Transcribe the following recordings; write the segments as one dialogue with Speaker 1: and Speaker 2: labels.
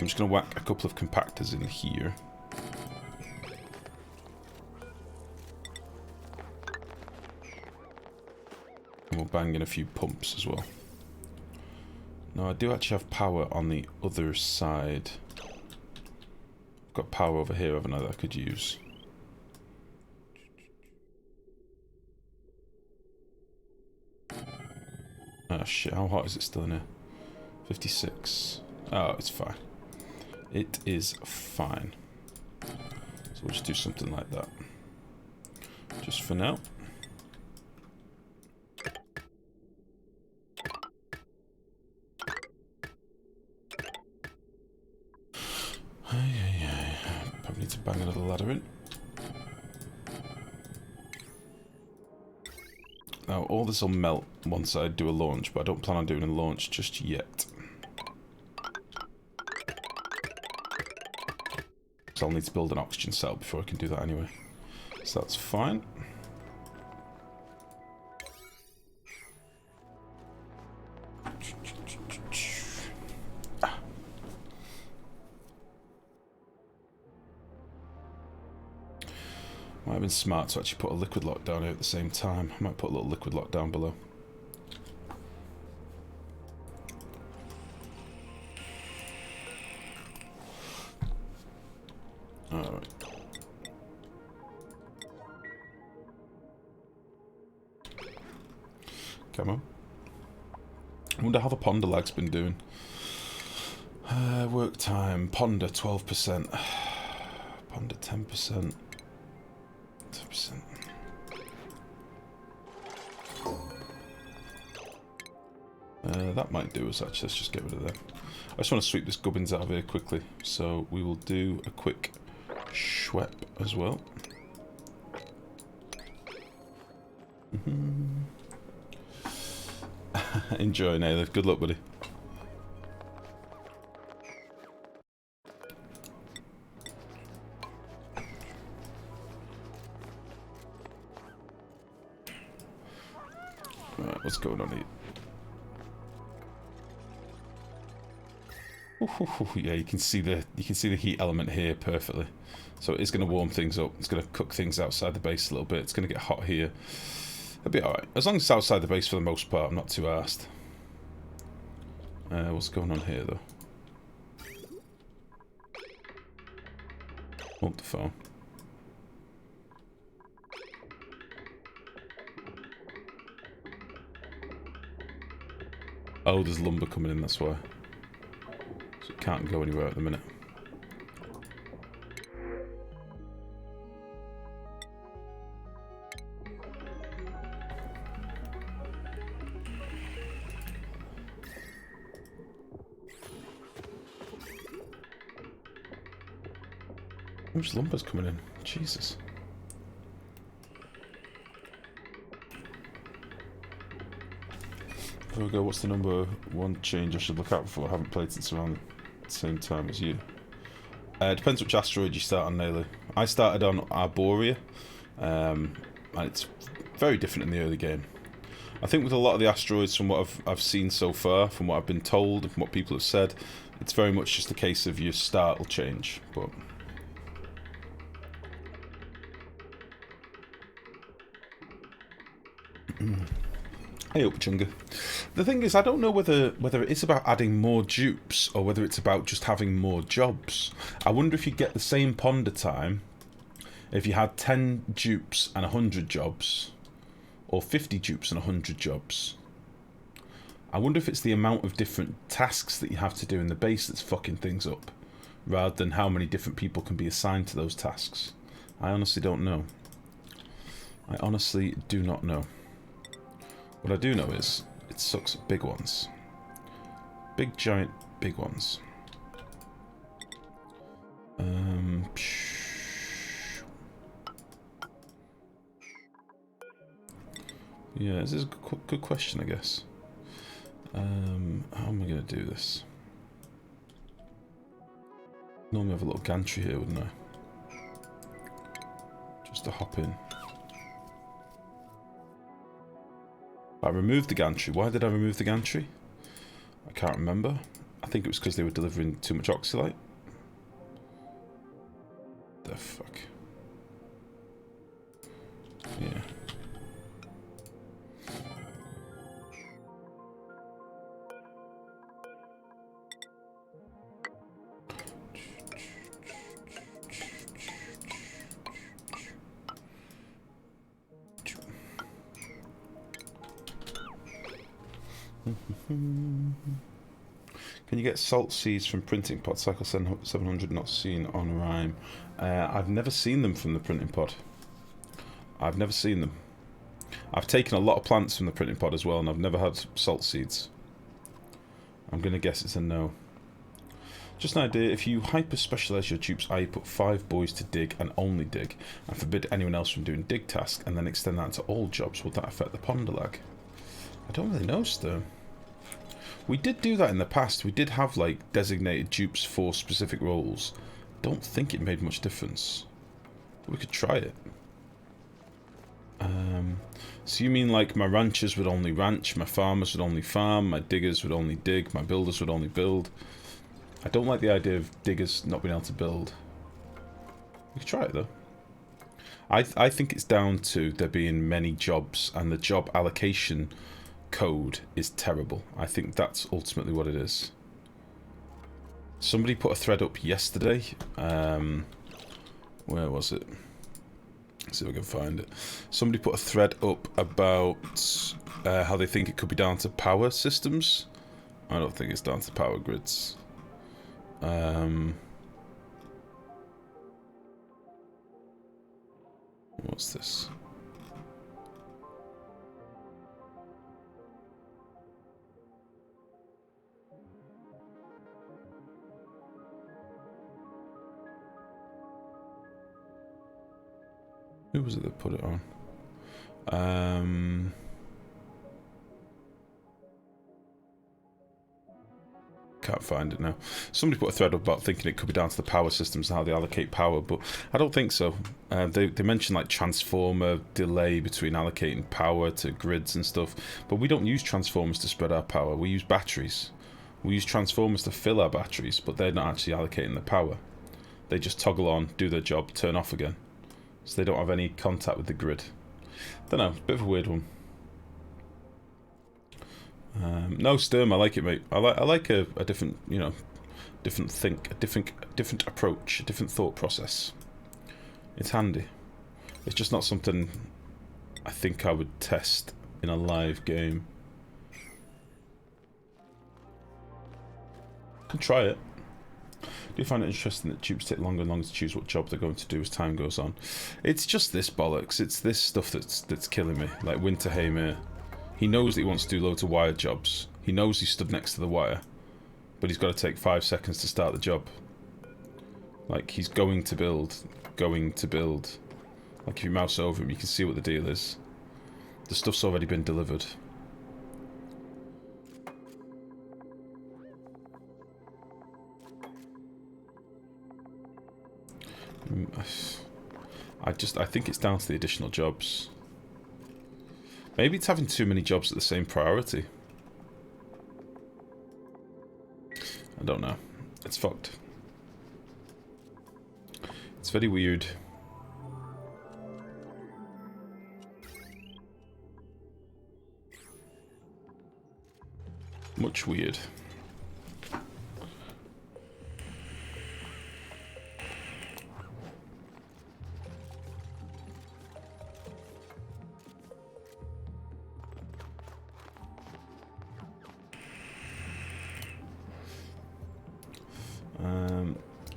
Speaker 1: I'm just going to whack a couple of compactors in here. And we'll bang in a few pumps as well. Now, I do actually have power on the other side. I've got power over here, haven't I, that I could use. Oh shit, how hot is it still in here? 56. Oh, it's fine. It is fine. So we'll just do something like that. Just for now. Probably need to bang another ladder in. Now, all this will melt once I do a launch, but I don't plan on doing a launch just yet. So I'll need to build an oxygen cell before I can do that anyway. So that's fine. Might have been smart to actually put a liquid lock down here at the same time. I might put a little liquid lock down below. Alright. Come on. I wonder how the ponder lag's been doing. Work time. Ponder 12%. Ponder 10%. 10%. That might do us actually. Let's just get rid of them. I just want to sweep this gubbins out of here quickly. So we will do a quick schwep as well. Enjoy, Naylor. Good luck, buddy. Right, what's going on here? Yeah, you can see the heat element here perfectly. So it's going to warm things up. It's going to cook things outside the base a little bit. It's going to get hot here. It'll be alright. As long as it's outside the base for the most part, I'm not too arsed. What's going on here, though? Hold the phone. Oh, there's lumber coming in, that's why. So it can't go anywhere at the minute. How much lumber's coming in? Jesus. There we go. What's the number one change I should look out for? I haven't played since around the same time as you. Depends which asteroid you start on, Naylor. I started on Arboria, and it's very different in the early game. I think with a lot of the asteroids, from what I've seen so far, from what I've been told, and from what people have said, it's very much just a case of your start will change. But hey up, Chunga. The thing is, I don't know whether it's about adding more dupes or whether it's about just having more jobs. I wonder if you get the same ponder time if you had 10 dupes and 100 jobs, or 50 dupes and 100 jobs. I wonder if it's the amount of different tasks that you have to do in the base that's fucking things up, rather than how many different people can be assigned to those tasks. I honestly don't know. I honestly do not know. What I do know is, it sucks at big ones. Big, giant, big ones. Yeah, this is a good question, I guess. How am I going to do this? Normally have a little gantry here, wouldn't I? Just to hop in. I removed the gantry. Why did I remove the gantry? I can't remember. I think it was because they were delivering too much oxylite. The fuck? Yeah. Can you get salt seeds from printing pod? Cycle 700 not seen on Rime. I've never seen them from the printing pod. I've never seen them. I've taken a lot of plants from the printing pod as well, and I've never had salt seeds. I'm going to guess it's a no. Just an idea, if you hyper-specialise your dupes, i.e. put 5 boys to dig and only dig, and forbid anyone else from doing dig tasks, and then extend that to all jobs, would that affect the ponder lag? I don't really know, Sturm. We did do that in the past. We did have, like, designated dupes for specific roles. Don't think it made much difference. We could try it. So you mean, like, my ranchers would only ranch, my farmers would only farm, my diggers would only dig, my builders would only build. I don't like the idea of diggers not being able to build. We could try it, though. I think it's down to there being many jobs, and the job allocation code is terrible. I think that's ultimately what it is. Somebody put a thread up yesterday. Where was it? Let's see if I can find it. Somebody put a thread up about how they think it could be down to power systems. I don't think it's down to power grids. What's this? Who was it that put it on? Can't find it now. Somebody put a thread up about thinking it could be down to the power systems and how they allocate power, but I don't think so. They mentioned like transformer delay between allocating power to grids and stuff, but we don't use transformers to spread our power. We use batteries. We use transformers to fill our batteries, but they're not actually allocating the power. They just toggle on, do their job, turn off again. So they don't have any contact with the grid. Don't know, bit of a weird one. No, Sturm, I like it, mate. I like a different, you know, different approach, a different thought process. It's handy. It's just not something I think I would test in a live game. Can try it. Do you find it interesting that dupes take longer and longer to choose what job they're going to do as time goes on? It's just this bollocks. It's this stuff that's killing me. Like Winterheim here. He knows that he wants to do loads of wire jobs. He knows he stood next to the wire. But he's got to take 5 seconds to start the job. Like, he's going to build. Going to build. Like, if you mouse over him, you can see what the deal is. The stuff's already been delivered. I think it's down to the additional jobs. Maybe it's having too many jobs at the same priority. I don't know. It's fucked. It's very weird. Much weird.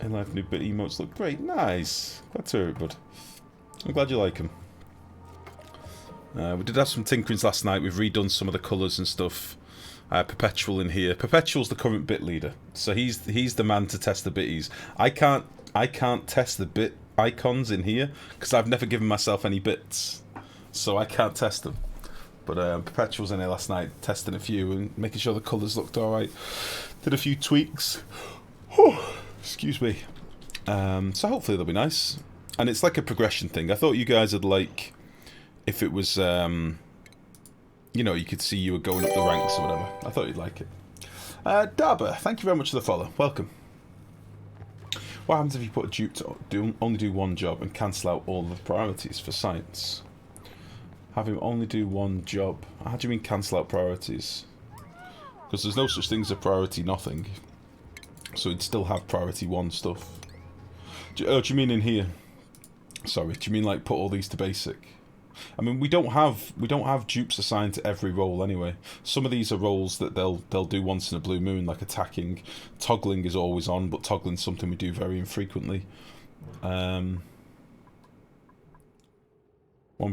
Speaker 1: In life, new bit emotes look great. Nice. Glad to hear it, bud. I'm glad you like them. We did have some tinkerings last night. We've redone some of the colours and stuff. Perpetual in here. Perpetual's the current bit leader, so he's the man to test the bitties. I can't test the bit icons in here because I've never given myself any bits, so I can't test them. But Perpetual's in here last night testing a few and making sure the colours looked alright. Did a few tweaks. Excuse me. So hopefully they'll be nice. And it's like a progression thing. I thought you guys would like if it was, you know, you could see you were going up the ranks or whatever. I thought you'd like it. Darber, thank you very much for the follow. Welcome. What happens if you put a dupe to only do one job and cancel out all the priorities for science? Have him only do one job. How do you mean cancel out priorities? Because there's no such thing as a priority nothing. So he'd still have priority one stuff. Do you mean in here? Sorry, do you mean like put all these to basic? I mean we don't have dupes assigned to every role anyway. Some of these are roles that they'll do once in a blue moon, like attacking. Toggling is always on, but toggling's something we do very infrequently. One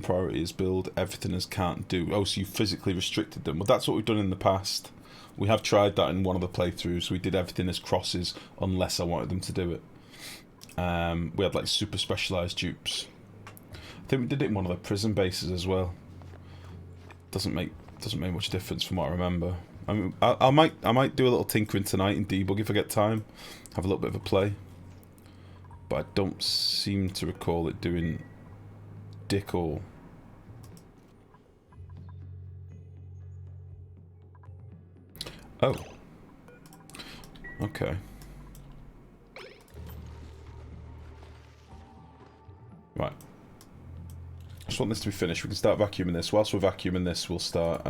Speaker 1: priority is build, everything is can't do. Oh, so you physically restricted them. Well, that's what we've done in the past. We have tried that in one of the playthroughs. We did everything as crosses unless I wanted them to do it. We had like super specialised dupes. I think we did it in one of the prison bases as well. Doesn't make much difference from what I remember. I mean, I might do a little tinkering tonight in debug if I get time. Have a little bit of a play. But I don't seem to recall it doing dick all. Oh. Okay. Right. I just want this to be finished. We can start vacuuming this. Whilst we're vacuuming this, we'll start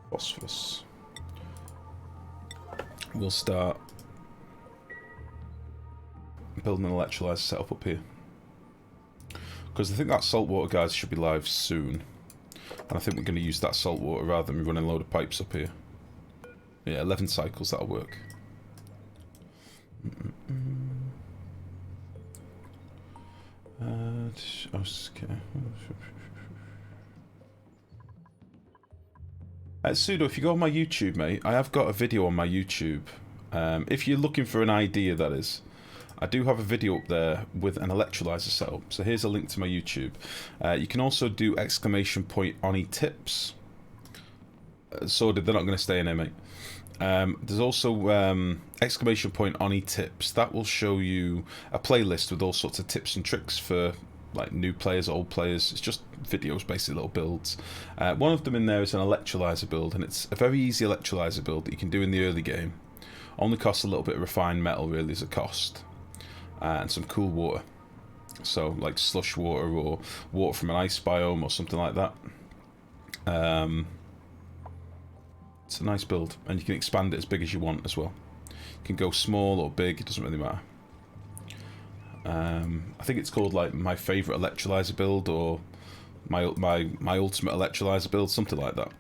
Speaker 1: phosphorus. We'll start building an electrolyzer setup up here. Because I think that saltwater, guys, should be live soon. And I think we're going to use that salt water rather than running a load of pipes up here. Yeah, 11 cycles, that'll work. Okay. Pseudo, if you go on my YouTube, mate, I have got a video on my YouTube. If you're looking for an idea, that is. I do have a video up there with an electrolyzer setup. So here's a link to my YouTube. You can also do exclamation point Oni tips. So they're not going to stay in there, mate. There's also exclamation point Oni tips. That will show you a playlist with all sorts of tips and tricks for like new players, old players. It's just videos, basically little builds. One of them in there is an electrolyzer build, and it's a very easy electrolyzer build that you can do in the early game. Only costs a little bit of refined metal, really, as a cost. And some cool water. So, like slush water or water from an ice biome or something like that. It's a nice build, and you can expand it as big as you want as well. You can go small or big, it doesn't really matter. I think it's called like my favourite electrolyzer build or my ultimate electrolyzer build, something like that.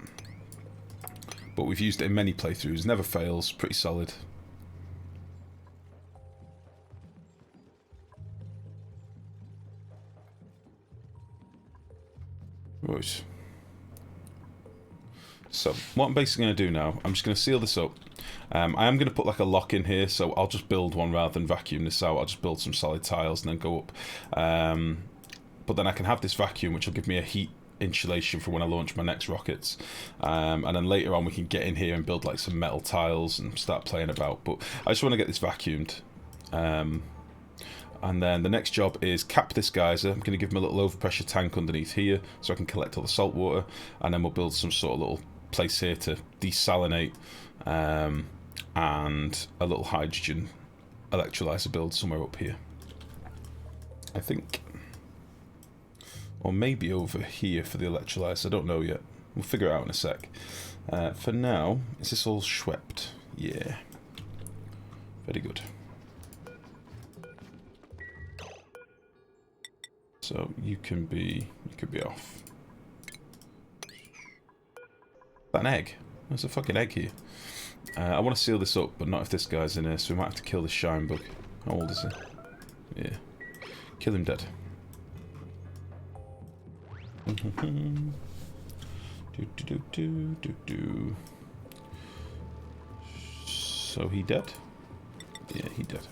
Speaker 1: But we've used it in many playthroughs, never fails, pretty solid. Right. So, what I'm basically going to do now, I'm just going to seal this up. I am going to put like a lock in here, so I'll just build one rather than vacuum this out. I'll just build some solid tiles and then go up. But then I can have this vacuum, which will give me a heat insulation for when I launch my next rockets. And then later on we can get in here and build like some metal tiles and start playing about. But I just want to get this vacuumed. And then the next job is cap this geyser. I'm going to give him a little overpressure tank underneath here so I can collect all the salt water. And then we'll build some sort of little place here to desalinate and a little hydrogen electrolyzer build somewhere up here, I think. Or maybe over here for the electrolyzer. I don't know yet. We'll figure it out in a sec. For now, is this all swept? Yeah. Very good. So you can be off. Is that an egg? There's a fucking egg here. I want to seal this up, but not if this guy's in here, so we might have to kill this shine bug. How old is he? Yeah. Kill him dead. So he dead? Yeah, he dead.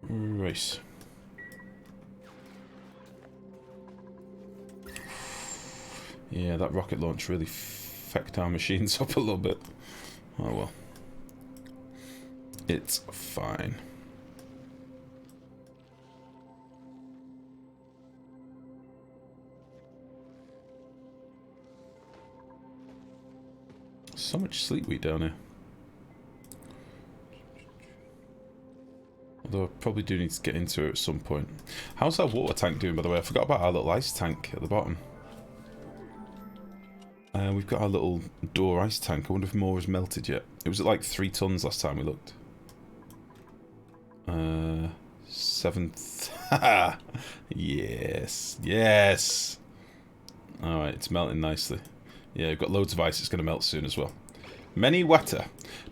Speaker 1: Race. Yeah, that rocket launch really fecked our machines up a little bit. Oh well. It's fine. So much sleepweed down here. Although I probably do need to get into it at some point. How's our water tank doing, by the way? I forgot about our little ice tank at the bottom. We've got our little door ice tank. I wonder if more has melted yet. It was at like 3 tons last time we looked. 7th. Yes. Yes. Alright, it's melting nicely. Yeah, we've got loads of ice. It's going to melt soon as well. Many wetter.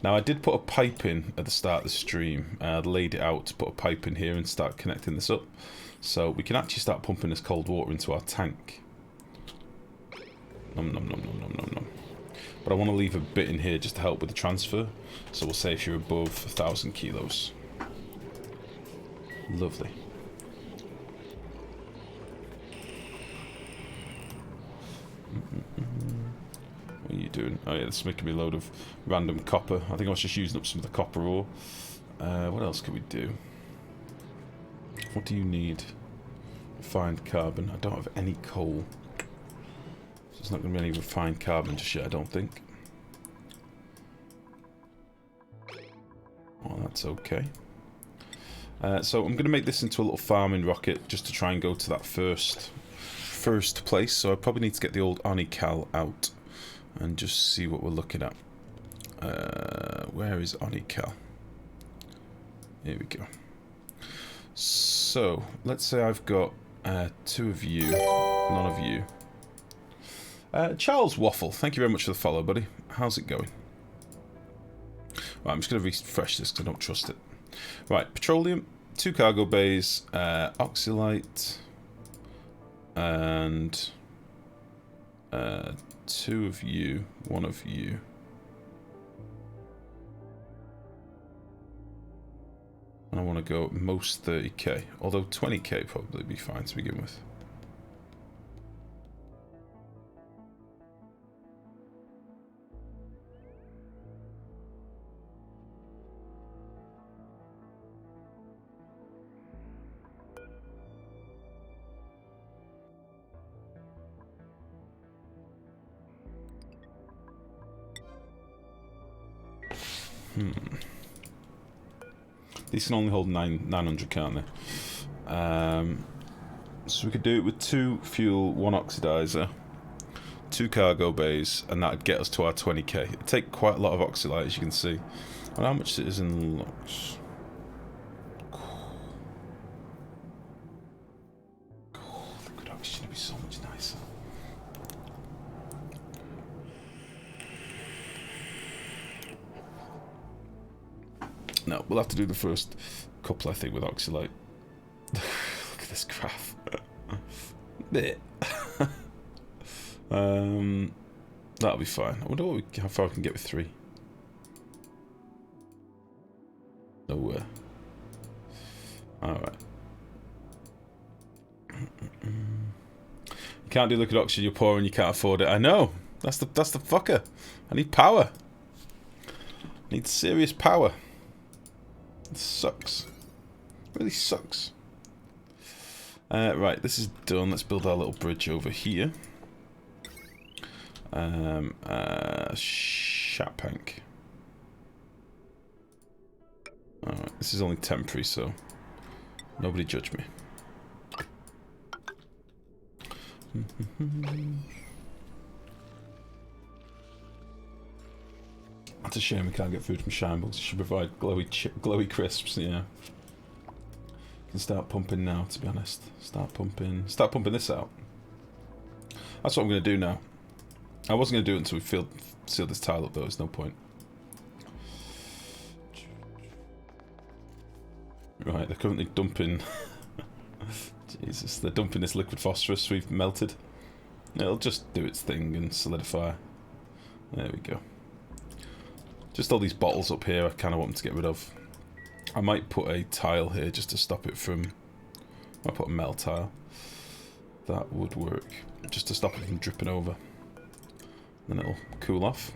Speaker 1: Now, I did put a pipe in at the start of the stream. I laid it out to put a pipe in here and start connecting this up. So we can actually start pumping this cold water into our tank. Nom nom nom nom nom nom nom. But I want to leave a bit in here just to help with the transfer. So we'll say if you're above 1,000 kilos. Lovely. What are you doing? Oh yeah, this is making me a load of random copper. I think I was just using up some of the copper ore. What else can we do? What do you need? Refined carbon. I don't have any coal. So there's not going to be any refined carbon just yet, I don't think. Well, that's okay. So I'm going to make this into a little farming rocket just to try and go to that first place. So I probably need to get the old Onical out and just see what we're looking at. Where is Onical? Here we go. So let's say I've got 2 of you, none of you. Charles Waffle, thank you very much for the follow, buddy. How's it going? Right, I'm just going to refresh this because I don't trust it. Right, petroleum, 2 cargo bays, oxylite, and 2 of you, 1 of you. And I want to go most 30k, although 20k probably be fine to begin with. These can only hold 900, can't they? So we could do it with 2 fuel, 1 oxidizer, 2 cargo bays, and that'd get us to our 20k. It'd take quite a lot of oxylite, as you can see. And how much it is in lux? Liquid oxygen would be so much nicer. No, we'll have to do the first couple, I think, with oxylite. Look at this graph. That'll be fine. I wonder how far we can get with 3. Nowhere. Alright. You can't do liquid oxygen, you're poor and you can't afford it. I know! That's the fucker. I need power. I need serious power. It sucks. It really sucks. Right, this is done. Let's build our little bridge over here. Shapank. Alright, this is only temporary, so nobody judge me. It's a shame we can't get food from Shambles. You should provide glowy crisps, yeah. Can start pumping now, to be honest. Start pumping this out. That's what I'm going to do now. I wasn't going to do it until we sealed this tile up, though. There's no point. Right, they're currently dumping... Jesus, they're dumping this liquid phosphorus we've melted. It'll just do its thing and solidify. There we go. Just all these bottles up here I kind of want them to get rid of. I might put a tile here just to stop it from... I'll put a metal tile. That would work. Just to stop it from dripping over. Then it'll cool off.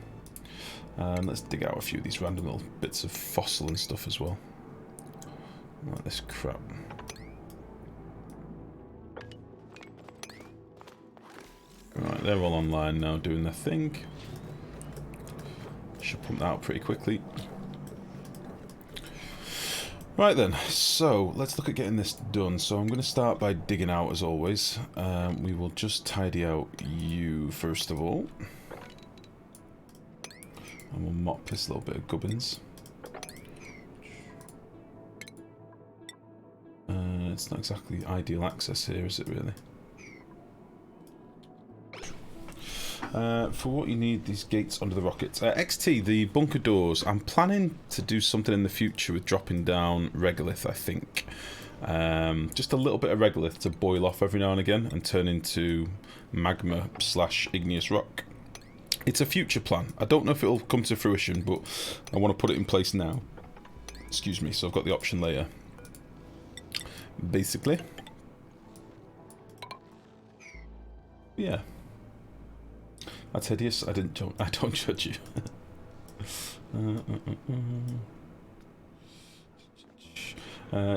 Speaker 1: And let's dig out a few of these random little bits of fossil and stuff as well. Like this crap. Right, they're all online now doing their thing. Should pump that out pretty quickly. Right then, so let's look at getting this done. So I'm going to start by digging out as always. We will just tidy out you first of all. And we'll mop this little bit of gubbins. It's not exactly ideal access here, is it really? For what you need these gates under the rockets. XT, the bunker doors. I'm planning to do something in the future with dropping down regolith, I think. Just a little bit of regolith to boil off every now and again and turn into magma / igneous rock. It's a future plan. I don't know if it'll come to fruition, but I want to put it in place now. Excuse me, so I've got the option layer. Basically. Yeah. That's hideous. I don't judge you.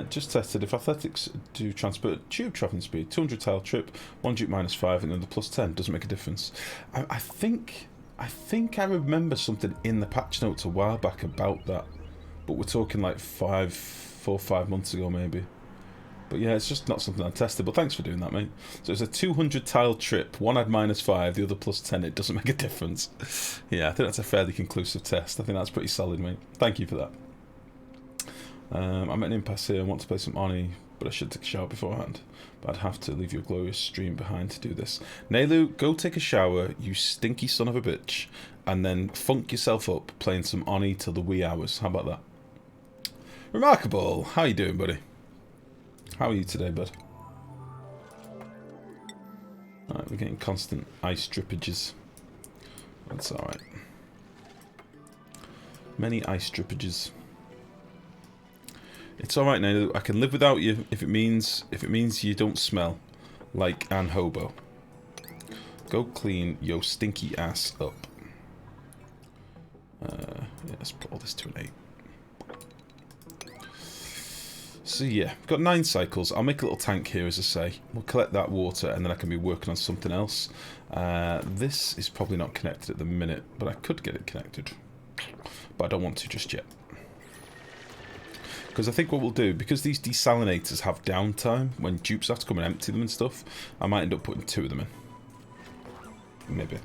Speaker 1: Just tested if athletics do transport tube travelling speed, 200 tile trip, 1 dupe -5, and then the +10 doesn't make a difference. I think I remember something in the patch notes a while back about that, but we're talking like 4 or 5 months ago maybe. But yeah, it's just not something I tested, but thanks for doing that, mate. So it's a 200 tile trip, one had -5, the other +10, it doesn't make a difference. Yeah, I think that's a fairly conclusive test. I think that's pretty solid, mate. Thank you for that. I'm at an impasse here, I want to play some Oni, but I should take a shower beforehand. But I'd have to leave your glorious stream behind to do this. Nelu, go take a shower, you stinky son of a bitch, and then funk yourself up playing some Oni till the wee hours. How about that? Remarkable! How you doing, buddy? How are you today, bud? Alright, we're getting constant ice drippages. That's alright. Many ice drippages. It's alright now. I can live without you if it means you don't smell like an hobo. Go clean your stinky ass up. Yeah, let's put all this to an 8. So yeah, we've got 9 cycles. I'll make a little tank here, as I say. We'll collect that water, and then I can be working on something else. This is probably not connected at the minute, but I could get it connected. But I don't want to just yet. Because I think what we'll do, because these desalinators have downtime, when dupes have to come and empty them and stuff, I might end up putting 2 of them in. Maybe.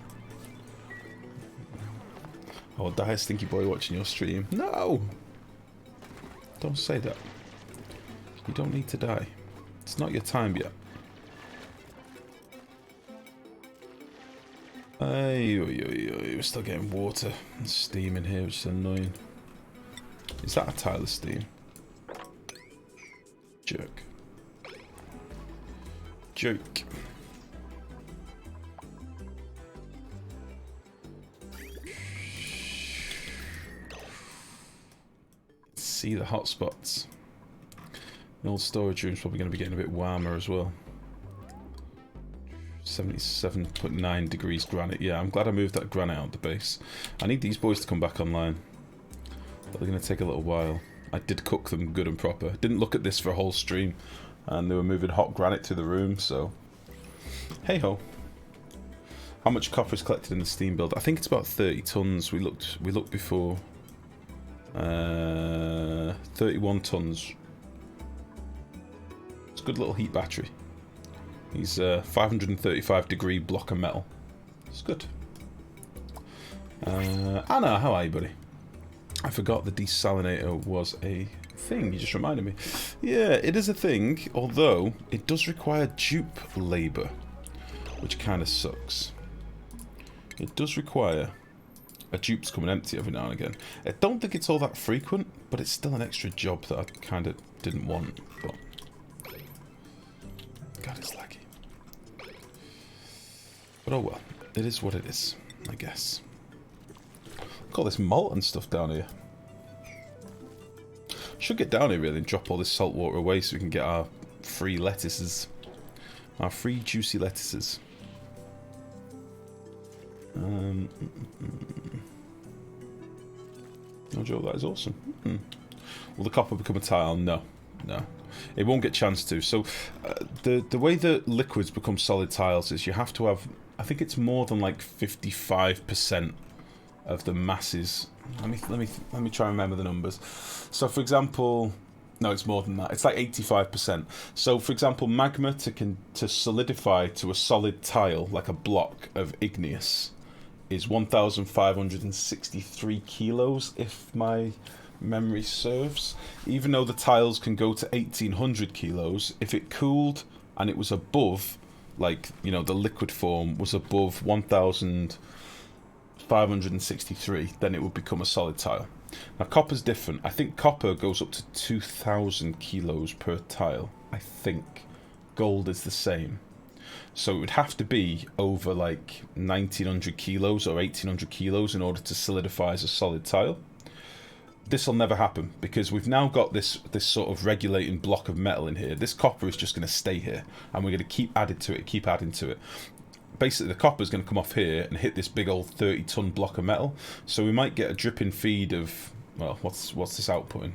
Speaker 1: Oh, die, stinky boy, watching your stream. No! Don't say that. You don't need to die. It's not your time yet. We're still getting water and steam in here, which is annoying. Is that a tile of steam? Jerk. Joke. See the hot spots. The old storage room's probably going to be getting a bit warmer as well. 77.9 degrees granite. Yeah, I'm glad I moved that granite out the base. I need these boys to come back online. But they're going to take a little while. I did cook them good and proper. Didn't look at this for a whole stream. And they were moving hot granite to the room, so... Hey ho. How much copper is collected in the steam build? I think it's about 30 tons. We looked before. 31 tons. It's a good little heat battery. He's a 535 degree block of metal. It's good. Anna, how are you, buddy? I forgot the desalinator was a thing. You just reminded me. Yeah, it is a thing, although it does require dupe labour, which kind of sucks. It does require a dupe to come and empty every now and again. I don't think it's all that frequent, but it's still an extra job that I kind of didn't want. But God, it's laggy. But oh well, it is what it is, I guess. Look at all this molten stuff down here. Should get down here really and drop all this salt water away so we can get our free lettuces. Our free juicy lettuces. No joke, that is awesome. Will the copper become a tile? No. No. It won't get a chance to. So the way that liquids become solid tiles is you have to have, I think it's more than like 55% of the masses. Let me try and remember the numbers. So for example, no, it's more than that. It's like 85%. So for example, magma to solidify to a solid tile, like a block of igneous, is 1,563 kilos, if my memory serves. Even though the tiles can go to 1,800 kilos, if it cooled and it was above, like, you know, the liquid form was above 1,563, then it would become a solid tile. Now copper's different. I think copper goes up to 2,000 kilos per tile. I think gold is the same. So it would have to be over like 1,900 kilos or 1,800 kilos in order to solidify as a solid tile. This will never happen because we've now got this sort of regulating block of metal in here. This copper is just going to stay here, and we're going to keep adding to it, keep adding to it. Basically, the copper is going to come off here and hit this big old 30-ton block of metal. So we might get a dripping feed of, well, what's this outputting?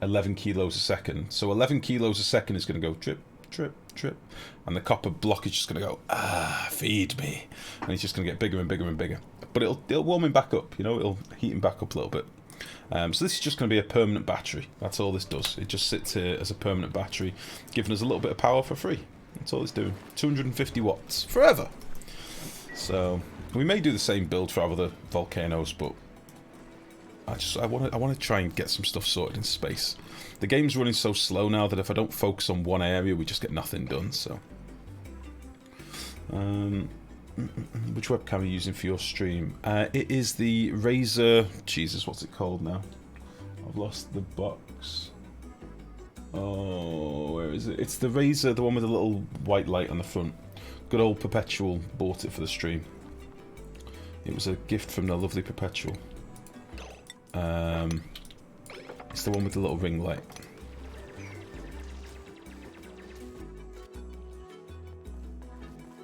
Speaker 1: 11 kilos a second. So 11 kilos a second is going to go drip, drip, drip, and the copper block is just going to go, feed me, and it's just going to get bigger and bigger and bigger. But it'll warm him back up, you know, it'll heat him back up a little bit. So this is just going to be a permanent battery. That's all this does. It just sits here as a permanent battery, giving us a little bit of power for free. That's all it's doing. 250 watts forever. So we may do the same build for our other volcanoes, but I want to try and get some stuff sorted in space. The game's running so slow now that if I don't focus on one area, we just get nothing done. So, which webcam are you using for your stream? It is the Razer. Jesus, what's it called now? I've lost the box. Oh, where is it? It's the Razer, the one with the little white light on the front. Good old Perpetual bought it for the stream. It was a gift from the lovely Perpetual. It's the one with the little ring light.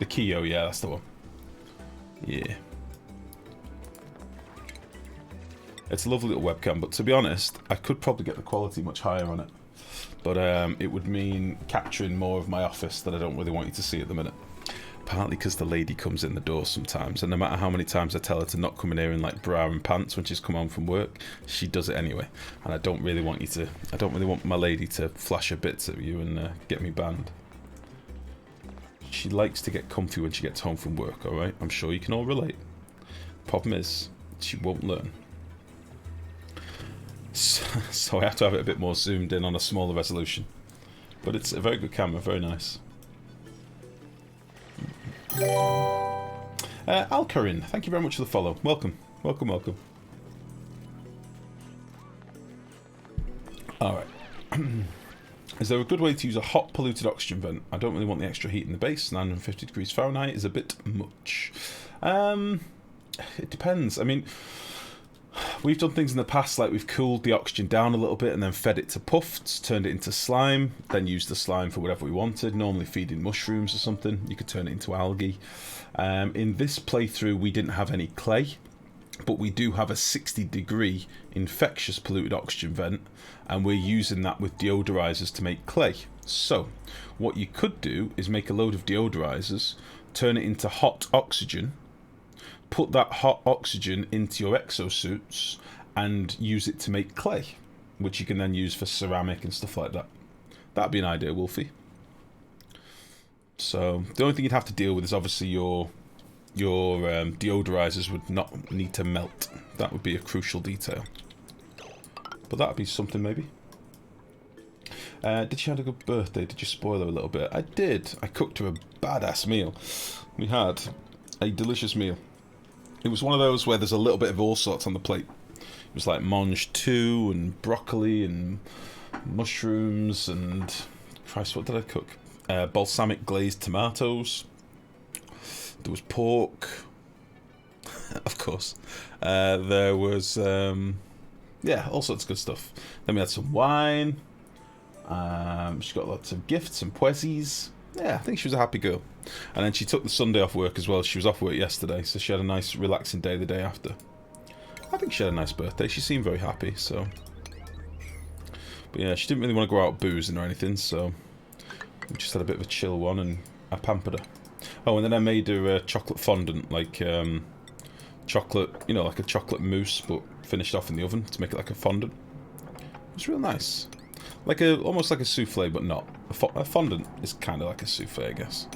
Speaker 1: The Kyo, yeah, that's the one. Yeah. It's a lovely little webcam, but to be honest, I could probably get the quality much higher on it. But it would mean capturing more of my office that I don't really want you to see at the minute. Partly because the lady comes in the door sometimes, and no matter how many times I tell her to not come in here in like bra and pants when she's come home from work, she does it anyway. And I don't really want you to. I don't really want my lady to flash her bits at you and get me banned. She likes to get comfy when she gets home from work. All right, I'm sure you can all relate. Problem is, she won't learn. So I have to have it a bit more zoomed in on a smaller resolution. But it's a very good camera, very nice. Alkarin, thank you very much for the follow. Welcome, welcome, welcome. Alright. Is there a good way to use a hot polluted oxygen vent? I don't really want the extra heat in the base. 950 degrees Fahrenheit is a bit much. It depends. I mean, we've done things in the past like we've cooled the oxygen down a little bit and then fed it to puffs, turned it into slime, then used the slime for whatever we wanted, normally feeding mushrooms or something. You could turn it into algae. In this playthrough we didn't have any clay, but we do have a 60-degree infectious polluted oxygen vent, and we're using that with deodorizers to make clay. So what you could do is make a load of deodorizers, turn it into hot oxygen, put that hot oxygen into your exosuits and use it to make clay, which you can then use for ceramic and stuff like that. That'd be an idea, Wolfie. So the only thing you'd have to deal with is obviously your deodorizers would not need to melt. That would be a crucial detail. But that'd be something maybe. Did she have a good birthday? Did you spoil her a little bit? I did. I cooked her a badass meal. We had a delicious meal. It was one of those where there's a little bit of all sorts on the plate. It was like mange tout and broccoli and mushrooms and... Christ, what did I cook? Balsamic glazed tomatoes. There was pork. Of course. There was... yeah, all sorts of good stuff. Then we had some wine. She got lots of gifts and poesies. Yeah, I think she was a happy girl. And then she took the Sunday off work as well. She was off work yesterday, so she had a nice relaxing day the day after. I think she had a nice birthday. She seemed very happy, so... But yeah, she didn't really want to go out boozing or anything, so... We just had a bit of a chill one, and I pampered her. Oh, and then I made her chocolate fondant, like, chocolate, you know, like a chocolate mousse, but finished off in the oven to make it like a fondant. It was real nice. Like almost like a souffle, but not. A fondant is kind of like a souffle, I guess.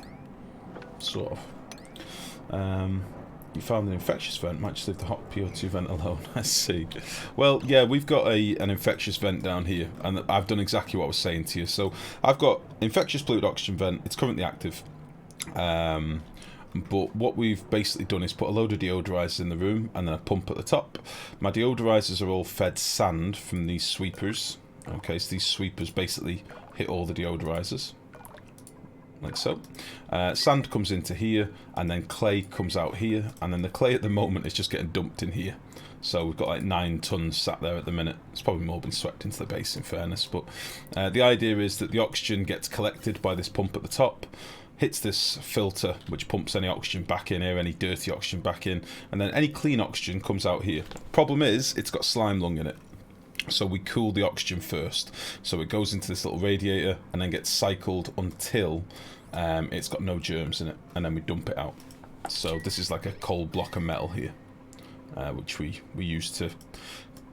Speaker 1: Sort of. You found an infectious vent. Might just leave the hot PO2 vent alone. I see. Well, yeah, we've got an infectious vent down here, and I've done exactly what I was saying to you. So I've got infectious polluted oxygen vent. It's currently active. But what we've basically done is put a load of deodorizers in the room and then a pump at the top. My deodorizers are all fed sand from these sweepers. Okay, so these sweepers basically hit all the deodorizers. Like so. Sand comes into here, and then clay comes out here, and then the clay at the moment is just getting dumped in here. So we've got like 9 tons sat there at the minute. It's probably more been swept into the base in fairness, but the idea is that the oxygen gets collected by this pump at the top, hits this filter which pumps any oxygen back in here, any dirty oxygen back in, and then any clean oxygen comes out here. Problem is, it's got slime lung in it. So we cool the oxygen first. So it goes into this little radiator and then gets cycled until it's got no germs in it, and then we dump it out. So this is like a cold block of metal here, which we use to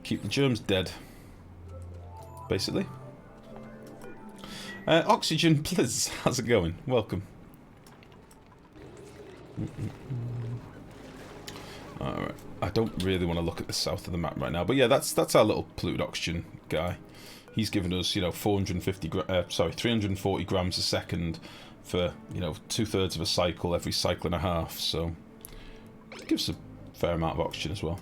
Speaker 1: keep the germs dead, basically. Oxygen, please. How's it going? Welcome. Alright. I don't really want to look at the south of the map right now, but yeah, that's our little polluted oxygen guy. He's given us, you know, 340 grams a second for, you know, 2/3 of a cycle every cycle and a half, so it gives a fair amount of oxygen as well.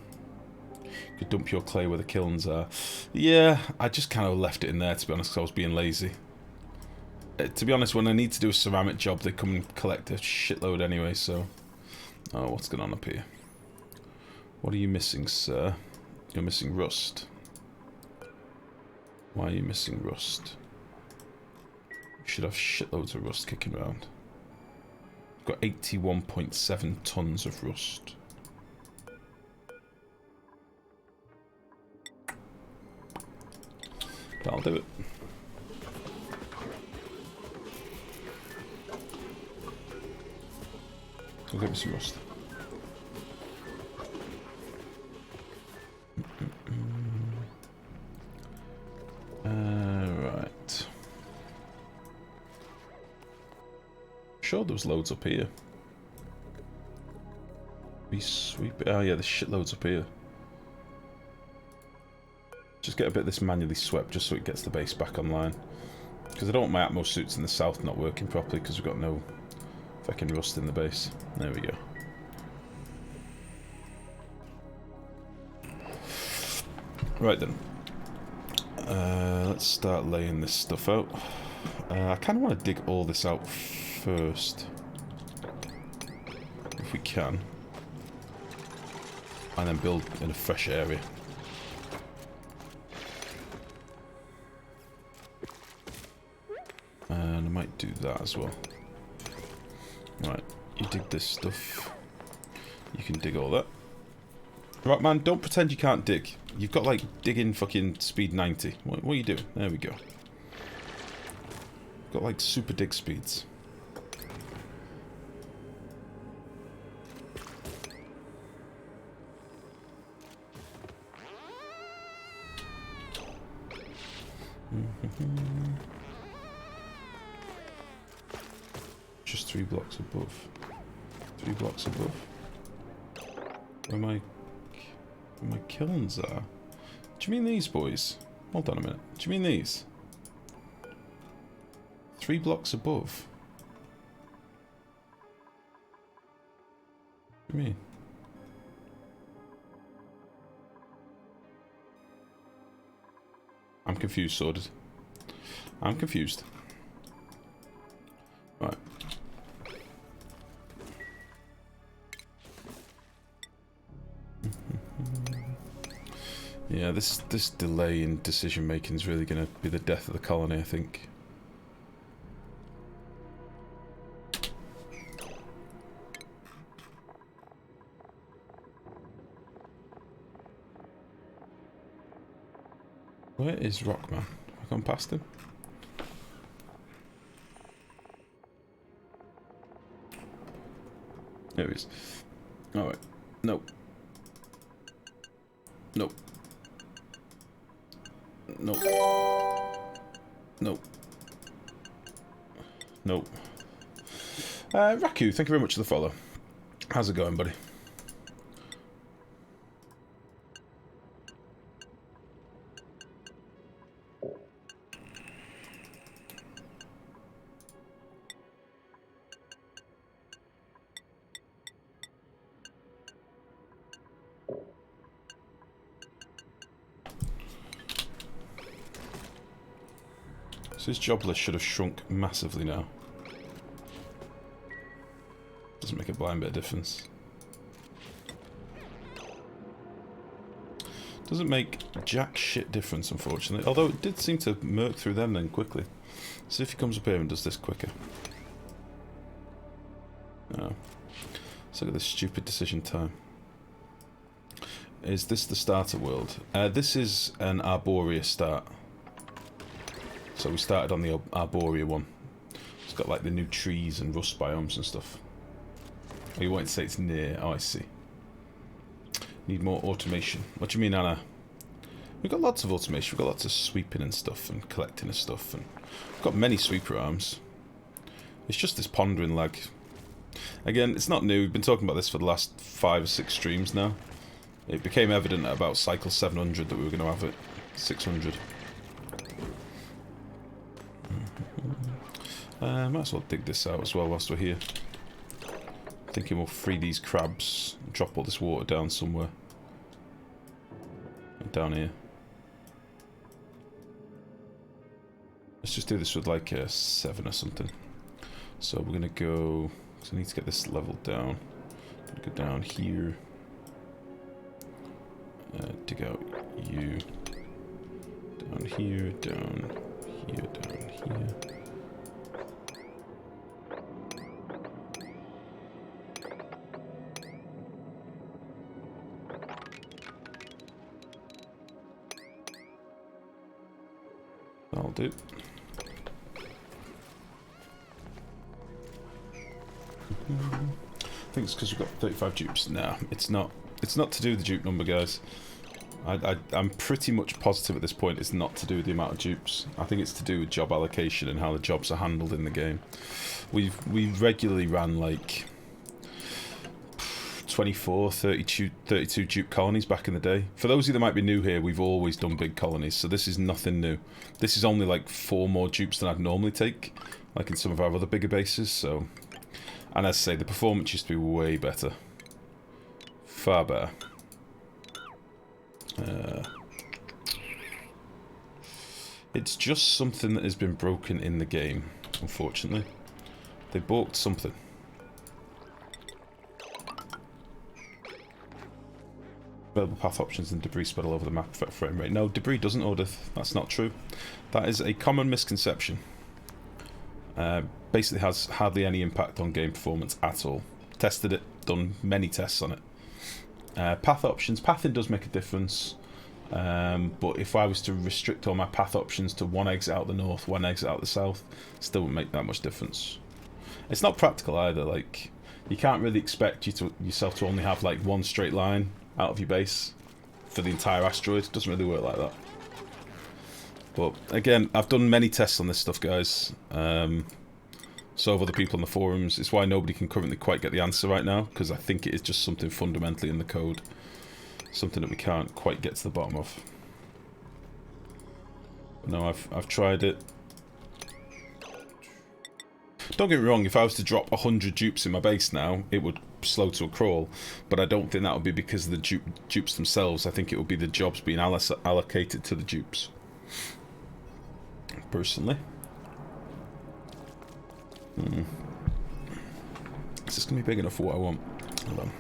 Speaker 1: You could dump your clay where the kilns are. Yeah, I just kind of left it in there, to be honest, because I was being lazy. To be honest, when I need to do a ceramic job, they come and collect a shitload anyway, so... Oh, what's going on up here? What are you missing, sir? You're missing rust. Why are you missing rust? You should have shitloads of rust kicking around. I've got 81.7 tons of rust. That'll do it. Go get me some rust. Right. Sure, there was loads up here. We sweep it. Oh yeah, there's shitloads up here. Just get a bit of this manually swept just so it gets the base back online. Because I don't want my Atmos suits in the south not working properly because we've got no fucking rust in the base. There we go. Right then. Let's start laying this stuff out. I kind of want to dig all this out first. If we can. And then build in a fresh area. And I might do that as well. Right, you dig this stuff. You can dig all that. Right, man, don't pretend you can't dig. You've got, like, digging fucking speed 90. What are you doing? There we go. Got, like, super dig speeds. Just 3 blocks above. 3 blocks above. Where my kilns are? Do you mean these boys? Hold on a minute. Do you mean these? 3 blocks above. What do you mean? I'm confused, Sorted. I'm confused. Right. Yeah, this delay in decision making is really going to be the death of the colony, I think. Where is Rockman? Have I gone past him? There he is. Alright. Nope. Nope. Nope. Nope. Nope. Raku, thank you very much for the follow. How's it going, buddy? So his job list should have shrunk massively now. Doesn't make a blind bit of difference. Doesn't make jack shit difference, unfortunately. Although it did seem to murk through them then quickly. See if he comes up here and does this quicker. Oh. Let's look at this stupid decision time. Is this the starter world? This is an Arboria start. So we started on the Arboria one. It's got like the new trees and rust biomes and stuff. Oh, you wanted to say it's near. Oh, I see. Need more automation. What do you mean, Anna? We've got lots of automation. We've got lots of sweeping and stuff and collecting of stuff. And we've got many sweeper arms. It's just this pondering lag. Again, it's not new. We've been talking about this for the last 5 or 6 streams now. It became evident at about cycle 700 that we were going to have it. 600. Might as well dig this out as well whilst we're here. Thinking we'll free these crabs and drop all this water down somewhere. Down here. Let's just do this with like a 7 or something. So we're gonna go. So I need to get this level down. Go down here. Dig out you. Down here, down here, down here. That'll do. I think it's because we've got 35 dupes. Nah, it's not. It's not to do with the dupe number, guys. I'm pretty much positive at this point it's not to do with the amount of dupes. I think it's to do with job allocation and how the jobs are handled in the game. We regularly ran like 24, 32 dupe colonies back in the day. For those of you that might be new here, we've always done big colonies, so this is nothing new. This is only like 4 more dupes than I'd normally take, like in some of our other bigger bases, so... And as I say, the performance used to be way better. Far better. It's just something that has been broken in the game, unfortunately. They balked something. Available path options and debris spread all over the map affect frame rate. No, debris doesn't, Odith. That's not true. That is a common misconception. Basically has hardly any impact on game performance at all. Tested it, done many tests on it. Path options. Pathing does make a difference. But if I was to restrict all my path options to 1 exit out the north, 1 exit out the south, still wouldn't make that much difference. It's not practical either. Like, you can't really expect yourself to only have like 1 straight line out of your base for the entire asteroid. It doesn't really work like that. But again, I've done many tests on this stuff, guys. So have other people on the forums. It's why nobody can currently quite get the answer right now, because I think it is just something fundamentally in the code. Something that we can't quite get to the bottom of. No, I've tried it. Don't get me wrong, if I was to drop 100 dupes in my base now, it would slow to a crawl, but I don't think that would be because of the dupes themselves. I think it would be the jobs being allocated to the dupes. Personally. Is this going to be big enough for what I want? Hold on.